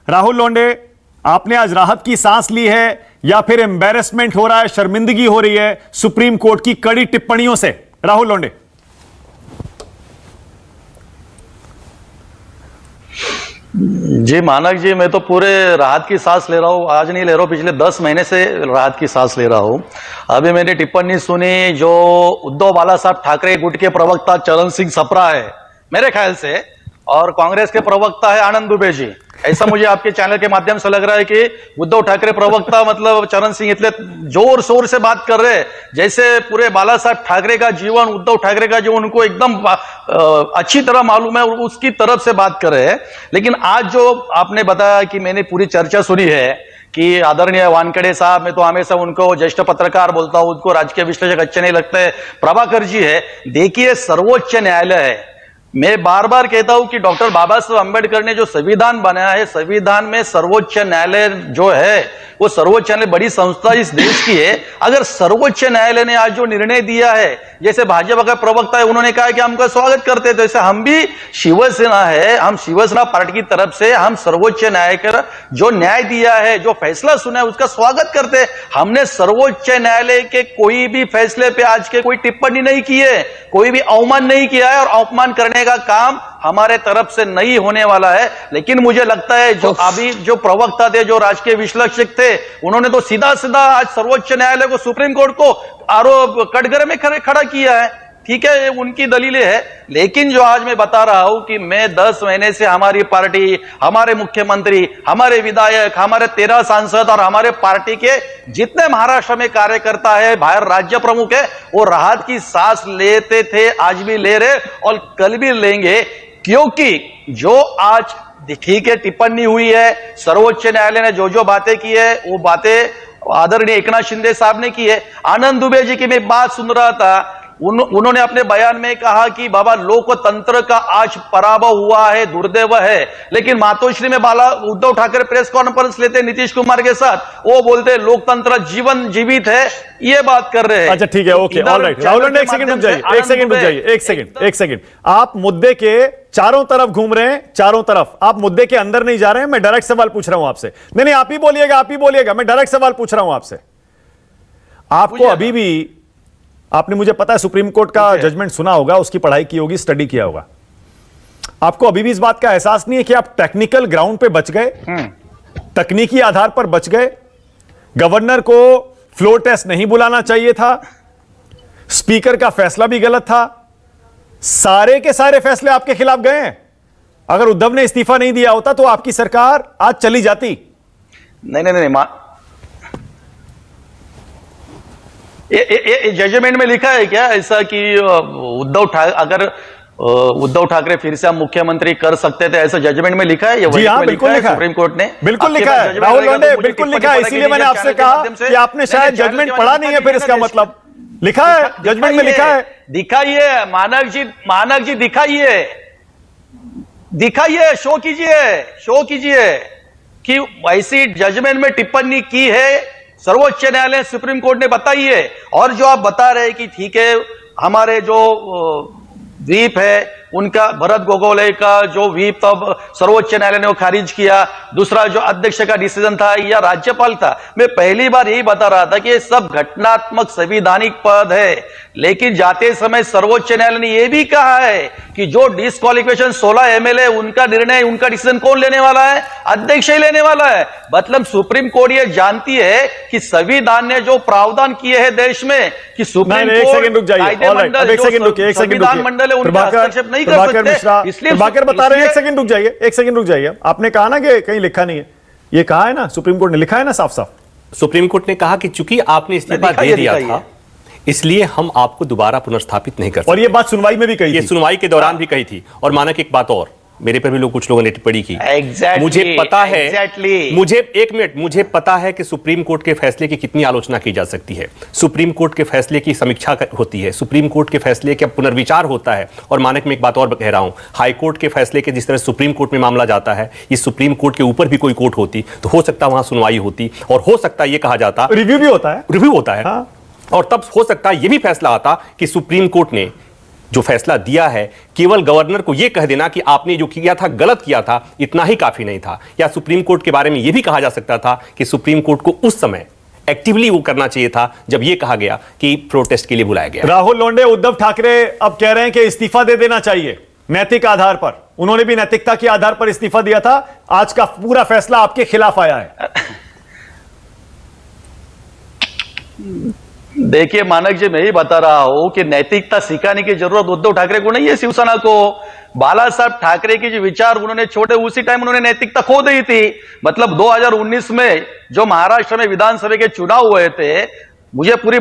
राहुल लोंडे, आपने आज राहत की सांस ली है या फिर एम्बैरेसमेंट हो रहा है, शर्मिंदगी हो रही है सुप्रीम कोर्ट की कड़ी टिप्पणियों से? राहुल लोंडे। जी मानक जी, मैं तो पूरे राहत की सांस ले रहा हूँ। आज नहीं ले रहा हूँ, पिछले 10 महीने से राहत की सांस ले रहा हूँ। अभी मैंने टिप्पणी सुनी जो उद्धव बाला साहब ठाकरे गुट के प्रवक्ता चरण सिंह सप्रा है मेरे ख्याल से, और कांग्रेस के प्रवक्ता है आनंद दुबे जी। ऐसा मुझे आपके चैनल के माध्यम से लग रहा है कि उद्धव ठाकरे प्रवक्ता मतलब चरण सिंह इतने जोर शोर से बात कर रहे हैं जैसे पूरे बाला साहब ठाकरे का जीवन, उद्धव ठाकरे का जीवन उनको एकदम अच्छी तरह मालूम है और उसकी तरफ से बात कर रहे हैं। लेकिन आज जो आपने बताया कि मैंने पूरी चर्चा सुनी है कि आदरणीय वानखेड़े साहब, मैं तो हमेशा उनको ज्येष्ठ पत्रकार बोलता हूं, उनको राजकीय विश्लेषक अच्छे नहीं लगते, प्रभाकर जी है। देखिए, सर्वोच्च न्यायालय है। मैं बार बार कहता हूं कि डॉक्टर बाबा साहब अंबेडकर ने जो संविधान बनाया है, संविधान में सर्वोच्च न्यायालय जो है वो सर्वोच्च न्यायालय बड़ी संस्था इस देश की है। अगर सर्वोच्च न्यायालय ने आज जो निर्णय दिया है, जैसे भाजपा का प्रवक्ता है उन्होंने कहा कि हमका स्वागत करते हैं, तो ऐसे हम भी शिवसेना है, हम शिवसेना पार्टी की तरफ से हम सर्वोच्च न्यायालय का जो न्याय दिया है, जो फैसला सुना है उसका स्वागत करते हैं। हमने सर्वोच्च न्यायालय के कोई भी फैसले पे आज के कोई टिप्पणी नहीं की है, कोई भी अवमान नहीं किया है, और अपमान करने का काम हमारे तरफ से नहीं होने वाला है। लेकिन मुझे लगता है जो अभी जो प्रवक्ता थे, जो राजकीय विश्लेषक थे, उन्होंने तो सीधा सीधा आज सर्वोच्च न्यायालय को, सुप्रीम कोर्ट को आरोप कटघरे में खड़ा किया है। ठीक है, उनकी दलीलें हैं। लेकिन जो आज मैं बता रहा हूं कि मैं 10 महीने से हमारी पार्टी, हमारे मुख्यमंत्री, हमारे विधायक, हमारे 13 सांसद और हमारे पार्टी के जितने महाराष्ट्र में कार्यकर्ता है, बाहर राज्य प्रमुख है, वो राहत की सांस लेते थे, आज भी ले रहे और कल भी लेंगे। क्योंकि जो आज ठीक है टिप्पणी हुई है, सर्वोच्च न्यायालय ने जो जो बातें की है वो बातें आदरणीय एकनाथ शिंदे साहब ने की है। आनंद दुबे जी की मैं बात सुन रहा था, उन्होंने अपने बयान में कहा कि बाबा लोकतंत्र का आज पराभव हुआ है, दुर्दैव है। लेकिन मातोश्री में बाला उद्धव ठाकरे प्रेस कॉन्फ्रेंस लेते नीतीश कुमार के साथ, वो बोलते लोकतंत्र जीवन जीवित है, ये बात कर रहे हैं। अच्छा ठीक है, ओके, ऑलराइट। राहुल लोंडे, एक सेकंड रुक जाइए, एक सेकंड। आप मुद्दे के चारों तरफ घूम रहे हैं, चारों तरफ। आप मुद्दे के अंदर नहीं जा रहे हैं। मैं डायरेक्ट सवाल पूछ रहा हूं आपसे। नहीं, आप ही बोलिएगा, मैं डायरेक्ट सवाल पूछ रहा हूं आपसे। आपको अभी भी, आपने, मुझे पता है सुप्रीम कोर्ट का जजमेंट सुना होगा, उसकी पढ़ाई की होगी, स्टडी किया होगा। आपको अभी भी इस बात का एहसास नहीं है कि आप टेक्निकल ग्राउंड पे बच गए, तकनीकी आधार पर बच गए? गवर्नर को फ्लोर टेस्ट नहीं बुलाना चाहिए था, स्पीकर का फैसला भी गलत था, सारे के सारे फैसले आपके खिलाफ गए हैं। अगर उद्धव ने इस्तीफा नहीं दिया होता तो आपकी सरकार आज चली जाती। नहीं, ये जजमेंट में लिखा है क्या ऐसा कि उद्धव ठाकरे फिर से हम मुख्यमंत्री कर सकते थे, ऐसा जजमेंट में लिखा है? जी हाँ, बिल्कुल लिखा है, सुप्रीम कोर्ट ने बिल्कुल लिखा है। राहुल लोंडे, बिल्कुल लिखा है। इसीलिए मैंने आपसे कहा कि आपने शायद जजमेंट पढ़ा नहीं है, फिर इसका मतलब लिखा है, जजमेंट में लिखा है। दिखाइए मानक जी, दिखाइए, शो कीजिए कि ऐसी जजमेंट में टिप्पणी की है सर्वोच्च न्यायालय, सुप्रीम कोर्ट ने बताई है। और जो आप बता रहे कि ठीक है, हमारे जो व्हीप है उनका, भरत गोगोले का जो व्हीप तब सर्वोच्च न्यायालय ने वो खारिज किया, दूसरा जो अध्यक्ष का डिसीजन था या राज्यपाल था। मैं पहली बार यही बता रहा था कि ये सब घटनात्मक संवैधानिक पद है। लेकिन जाते समय सर्वोच्च न्यायालय ने यह भी कहा है कि जो डिस्क्वालिफिकेशन 16 एमएलए, उनका निर्णय, उनका डिसीजन कौन लेने वाला है? अध्यक्ष ही लेने वाला है। मतलब सुप्रीम कोर्ट ये जानती है कि संविधान ने जो प्रावधान किए हैं देश में कि सुप्रीम कोर्ट, संविधान मंडल है, उनका हस्तक्षेप नहीं कर सकते। इसलिए प्रभाकर बता रहे हैं, एक सेकंड रुक जाइए। आपने कहा ना कि कहीं लिखा नहीं है, ये कहा है ना, सुप्रीम कोर्ट ने लिखा है ना साफ साफ। सुप्रीम कोर्ट ने कहा कि चूंकि आपने इस्तीफा दे दिया था, इसलिए हम आपको दोबारा पुनर्स्थापित नहीं कर सकते। और ये बात सुनवाई में भी कही थी, ये सुनवाई के दौरान भी कही थी। और मानक एक बात और, मेरे पर भी कुछ लोगों ने टिप्पणी की। मुझे पता है, मुझे पता है कि सुप्रीम कोर्ट के फैसले की कितनी आलोचना की जा सकती है, सुप्रीम कोर्ट के फैसले की समीक्षा होती है, सुप्रीम कोर्ट के फैसले का पुनर्विचार होता है। और मानक में एक बात और कह रहा हूं, हाई कोर्ट के फैसले के जिस तरह सुप्रीम कोर्ट में मामला जाता है, इस सुप्रीम कोर्ट के ऊपर भी कोई कोर्ट होती तो हो सकता है वहां सुनवाई होती, और हो सकता है यह कहा जाता, रिव्यू होता है। और तब हो सकता है यह भी फैसला आता कि सुप्रीम कोर्ट ने जो फैसला दिया है, केवल गवर्नर को यह कह देना कि आपने जो किया था गलत किया था, इतना ही काफी नहीं था। या सुप्रीम कोर्ट के बारे में यह भी कहा जा सकता था कि सुप्रीम कोर्ट को उस समय एक्टिवली वो करना चाहिए था जब यह कहा गया कि प्रोटेस्ट के लिए बुलाया गया। राहुल लोंडे, उद्धव ठाकरे अब कह रहे हैं कि इस्तीफा दे देना चाहिए नैतिक आधार पर। उन्होंने भी नैतिकता के आधार पर इस्तीफा दिया था। आज का पूरा फैसला आपके खिलाफ आया है। देखिए मानक जी, मैं ही बता रहा हूं कि नैतिकता सिखाने की जरूरत उद्धव ठाकरे को नहीं है, शिवसेना को। बाला साहब ठाकरे के जो विचार उन्होंने छोड़े, उसी टाइम उन्होंने नैतिकता खो दी थी। मतलब 2019 में जो महाराष्ट्र में विधानसभा के चुनाव हुए थे, मुझे मेरी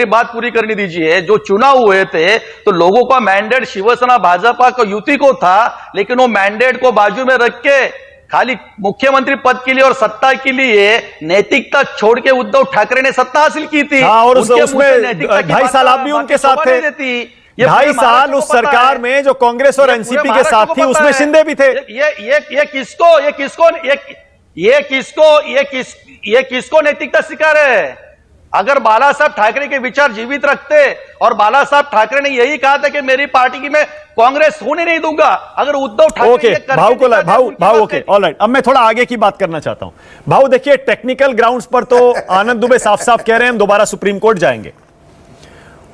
बात पूरी करनी दीजिए। जो चुनाव हुए थे तो लोगों का मैंडेट शिवसेना भाजपा को युति को था, लेकिन वो मैंडेट को बाजू में रख के खाली मुख्यमंत्री पद के लिए और सत्ता के लिए नैतिकता छोड़ के उद्धव ठाकरे ने सत्ता हासिल की थी। और उसमें 2.5 साल आप भी उनके साथ थे। 2.5 साल उस सरकार में जो कांग्रेस और एनसीपी के साथ थी, उसमें शिंदे भी थे। ये किसको नैतिकता सिखा रहे हैं? अगर बाला साहब ठाकरे के विचार जीवित रखते और बाला साहब ठाकरे ने यही कहा था कि मेरी पार्टी की मैं कांग्रेस होने नहीं दूंगा, अगर उद्धव ठाकरे भाव ओके, ऑलराइट। अब मैं थोड़ा आगे की बात करना चाहता हूं। भाव देखिए, टेक्निकल ग्राउंड्स पर तो आनंद दुबे साफ साफ कह रहे हैं हम दोबारा सुप्रीम कोर्ट जाएंगे।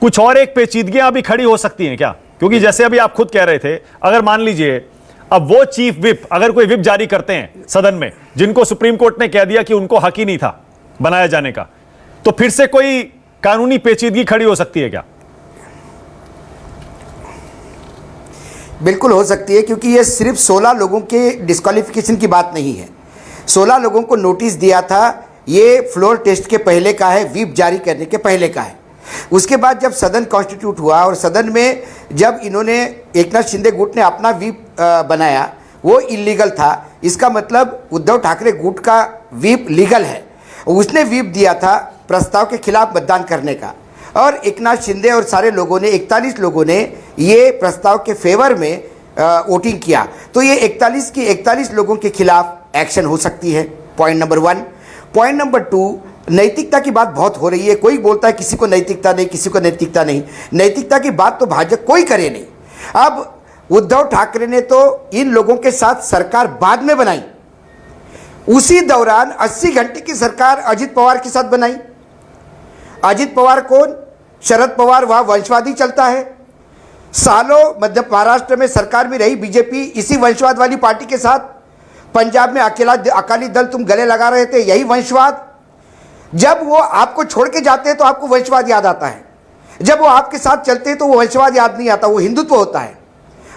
कुछ और एक पेचीदगियां अभी खड़ी हो सकती हैं क्या? क्योंकि जैसे अभी आप खुद कह रहे थे, अगर मान लीजिए अब वो चीफ विप अगर कोई विप जारी करते हैं सदन में, जिनको सुप्रीम कोर्ट ने कह दिया कि उनको हक ही नहीं था बनाया जाने का, तो फिर से कोई कानूनी पेचीदगी खड़ी हो सकती है क्या? बिल्कुल हो सकती है, क्योंकि ये सिर्फ 16 लोगों के डिस्क्वालिफिकेशन की बात नहीं है। 16 लोगों को नोटिस दिया था, ये फ्लोर टेस्ट के पहले का है, व्हिप जारी करने के पहले का है। उसके बाद जब सदन कॉन्स्टिट्यूट हुआ और सदन में जब इन्होंने एकनाथ शिंदे गुट ने अपना व्हिप बनाया, वो इलीगल था। इसका मतलब उद्धव ठाकरे गुट का व्हिप लीगल है। उसने व्हिप दिया था प्रस्ताव के खिलाफ मतदान करने का, और एकनाथ शिंदे और सारे लोगों ने 41 लोगों ने ये प्रस्ताव के फेवर में वोटिंग किया। तो ये 41 की 41 लोगों के खिलाफ एक्शन हो सकती है। Point number 1। पॉइंट नंबर 2, नैतिकता की बात बहुत हो रही है। कोई बोलता है किसी को नैतिकता नहीं, किसी को नैतिकता नहीं। नैतिकता की बात तो भाजपा कोई करे नहीं। अब उद्धव ठाकरे ने तो इन लोगों के साथ सरकार बाद में बनाई। उसी दौरान 80 घंटे की सरकार अजित पवार के साथ बनाई। अजित पवार कौन? शरद पवार, वहाँ वंशवादी चलता है। सालों मध्य महाराष्ट्र में सरकार में रही बीजेपी इसी वंशवाद वाली पार्टी के साथ। पंजाब में अकाली दल तुम गले लगा रहे थे, यही वंशवाद। जब वो आपको छोड़ के जाते हैं तो आपको वंशवाद याद आता है, जब वो आपके साथ चलते हैं तो वो वंशवाद याद नहीं आता, वो हिंदुत्व होता है।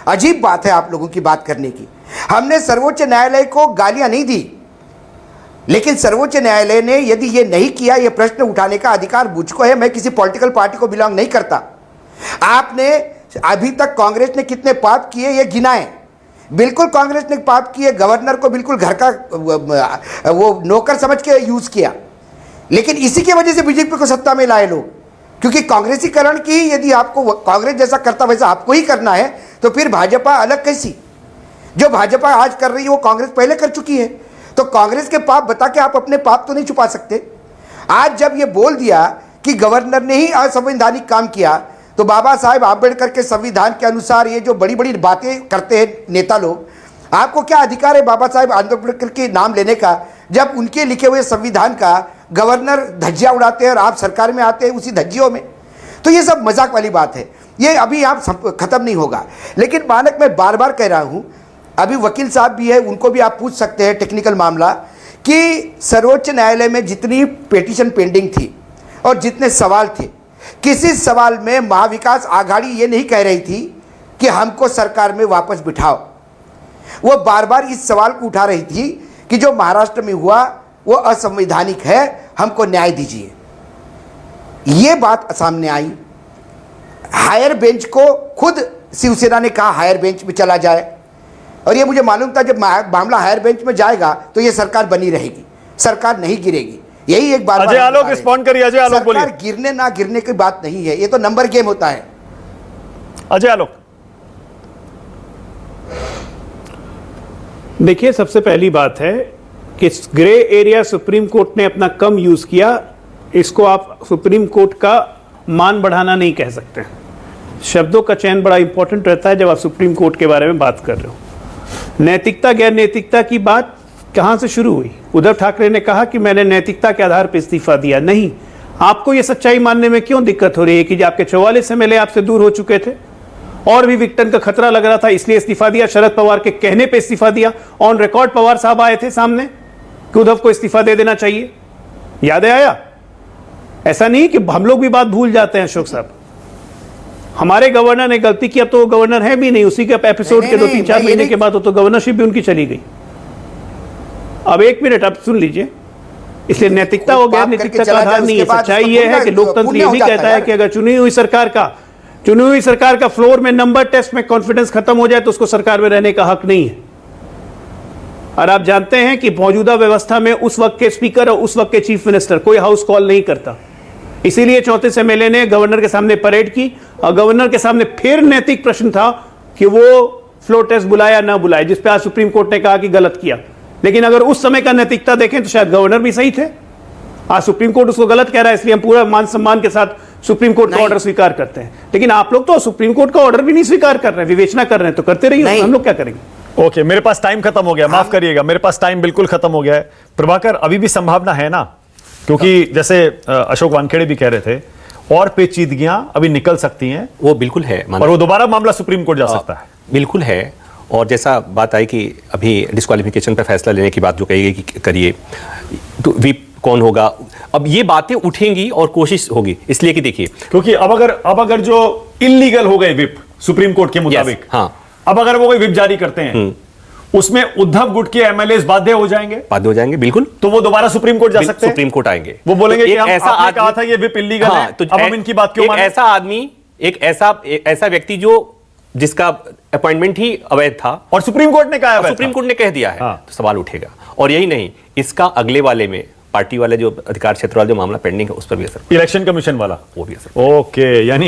अजीब बात है आप लोगों की बात करने की। हमने सर्वोच्च न्यायालय को गालियां नहीं दी, लेकिन सर्वोच्च न्यायालय ने यदि ये नहीं किया, ये प्रश्न उठाने का अधिकार मुझको है। मैं किसी पॉलिटिकल पार्टी को बिलोंग नहीं करता। आपने अभी तक कांग्रेस ने कितने पाप किए ये गिनाए। बिल्कुल कांग्रेस ने पाप किए, गवर्नर को बिल्कुल घर का वो नौकर समझ के यूज किया, लेकिन इसी की वजह से बीजेपी को सत्ता में लाए लोग। क्योंकि कांग्रेसीकरण की यदि आपको कांग्रेस जैसा करता वैसा आपको ही करना है, तो फिर भाजपा अलग कैसी? जो भाजपा आज कर रही है वो कांग्रेस पहले कर चुकी है। तो कांग्रेस के पाप बता के आप अपने पाप तो नहीं छुपा सकते। आज जब ये बोल दिया कि गवर्नर ने ही असंवैधानिक काम किया, तो बाबा साहेब आंबेडकर के संविधान के अनुसार ये जो बड़ी बड़ी बातें करते हैं नेता लोग, आपको क्या अधिकार है बाबा साहेब आंबेडकर के नाम लेने का, जब उनके लिखे हुए संविधान का गवर्नर धज्जियां उड़ाते हैं और आप सरकार में आते हैं उसी धज्जियों में? तो ये सब मजाक वाली बात है, ये अभी आप खत्म नहीं होगा। लेकिन मानक मैं बार बार कह रहा हूं, अभी वकील साहब भी है, उनको भी आप पूछ सकते हैं टेक्निकल मामला, कि सर्वोच्च न्यायालय में जितनी पिटीशन पेंडिंग थी और जितने सवाल थे, किसी सवाल में महाविकास आघाड़ी ये नहीं कह रही थी कि हमको सरकार में वापस बिठाओ। वो बार बार इस सवाल को उठा रही थी कि जो महाराष्ट्र में हुआ वो असंवैधानिक है, हमको न्याय दीजिए। ये बात सामने आई। हायर बेंच को खुद शिवसेना ने कहा हायर बेंच में चला जाए, और ये मुझे मालूम था जब मामला हायर बेंच में जाएगा तो ये सरकार बनी रहेगी, सरकार नहीं गिरेगी। यही एक बात। अजय आलोक रिस्पॉन्ड करिए। अजय आलोक बोलिए। सरकार गिरने ना गिरने की बात नहीं है, ये तो नंबर गेम होता है। अजय आलोक, देखिए, सबसे पहली बात है कि ग्रे एरिया सुप्रीम कोर्ट ने अपना कम यूज किया, इसको आप सुप्रीम कोर्ट का मान बढ़ाना नहीं कह सकते। शब्दों का चयन बड़ा इंपॉर्टेंट रहता है जब आप सुप्रीम कोर्ट के बारे में बात कर रहे हो। नैतिकता गैर नैतिकता की बात कहां से शुरू हुई? उद्धव ठाकरे ने कहा कि मैंने नैतिकता के आधार पर इस्तीफा दिया। नहीं, आपको यह सच्चाई मानने में क्यों दिक्कत हो रही है कि आपके 44 एमएलए आपसे दूर हो चुके थे और भी विघटन का खतरा लग रहा था, इसलिए इस्तीफा दिया। शरद पवार के कहने पे इस्तीफा दिया। ऑन रिकॉर्ड पवार साहब आए थे सामने कि उद्धव को इस्तीफा दे देना चाहिए। याद आया? ऐसा नहीं कि हम लोग भी बात भूल जाते हैं अशोक साहब। हमारे गवर्नर ने गलती की, अब तो वो गवर्नर है भी नहीं। उसी के एपिसोड के 2-3-4 महीने के बाद तो गवर्नरशिप भी उनकी चली गई। अब एक मिनट, अब सुन लीजिए। इसलिए नैतिकता और गैर नैतिकता का आधार नहीं है। सच्चाई यह है कि लोकतंत्र यह भी कहता है कि अगर चुनी हुई सरकार का फ्लोर में नंबर टेस्ट में कॉन्फिडेंस खत्म हो जाए तो उसको सरकार में रहने का हक नहीं है। और आप जानते हैं कि मौजूदा व्यवस्था में उस वक्त के स्पीकर और उस वक्त के चीफ मिनिस्टर कोई हाउस कॉल नहीं करता। इसीलिए 34 एमएलए ने गवर्नर के सामने परेड की और गवर्नर के सामने फिर नैतिक प्रश्न था कि वो फ्लोर टेस्ट बुलाया ना बुलाया, जिस पे आज सुप्रीम कोर्ट ने कहा कि गलत किया। लेकिन अगर उस समय का नैतिकता देखें तो शायद गवर्नर भी सही थे। आज सुप्रीम कोर्ट उसको गलत कह रहा है, इसलिए हम पूरा मान सम्मान के साथ सुप्रीम कोर्ट का ऑर्डर स्वीकार करते हैं। लेकिन आप लोग तो सुप्रीम कोर्ट का ऑर्डर भी नहीं स्वीकार कर रहे हैं, विवेचना कर रहे हैं, तो करते रहिए, हम लोग क्या करेंगे? ओके, मेरे पास टाइम खत्म हो गया, माफ करिएगा, मेरे पास टाइम बिल्कुल खत्म हो गया है। प्रभाकर, अभी भी संभावना है ना? क्योंकि जैसे अशोक वानखेड़े भी कह रहे थे, और पेचीदगियां अभी निकल सकती हैं। वो बिल्कुल है, और वो दोबारा मामला सुप्रीम कोर्ट जा सकता है। बिल्कुल है। और जैसा बात आई कि अभी डिस्क्वालिफिकेशन पर फैसला लेने की बात जो कही गई कि करिए, तो व्हिप कौन होगा, अब ये बातें उठेंगी और कोशिश होगी। इसलिए कि देखिए, क्योंकि अब अगर जो इलीगल हो गए व्हिप सुप्रीम कोर्ट के मुताबिक, हाँ, अब अगर वो कोई व्हिप जारी करते हैं उसमें उद्धव गुट के एमएलए बाध्य हो जाएंगे, बिल्कुल, तो वो दोबारा सुप्रीम कोर्ट जा सकते हैं, सुप्रीम कोर्ट आएंगे, वो बोलेंगे तो कि आपने कहा था ये व्हिप इलीगल है, तो अब हम इनकी बात क्यों माने? ऐसा आदमी, एक ऐसा व्यक्ति जो जिसका अपॉइंटमेंट ही अवैध था और सुप्रीम कोर्ट ने कहा, सुप्रीम कोर्ट ने कह दिया है, तो सवाल उठेगा। और यही नहीं, इसका अगले वाले में पार्टी वाले जो अधिकार क्षेत्र वाला जो मामला पेंडिंग है उस पर भी असर, इलेक्शन कमीशन वाला, वो भी असर। ओके, यानी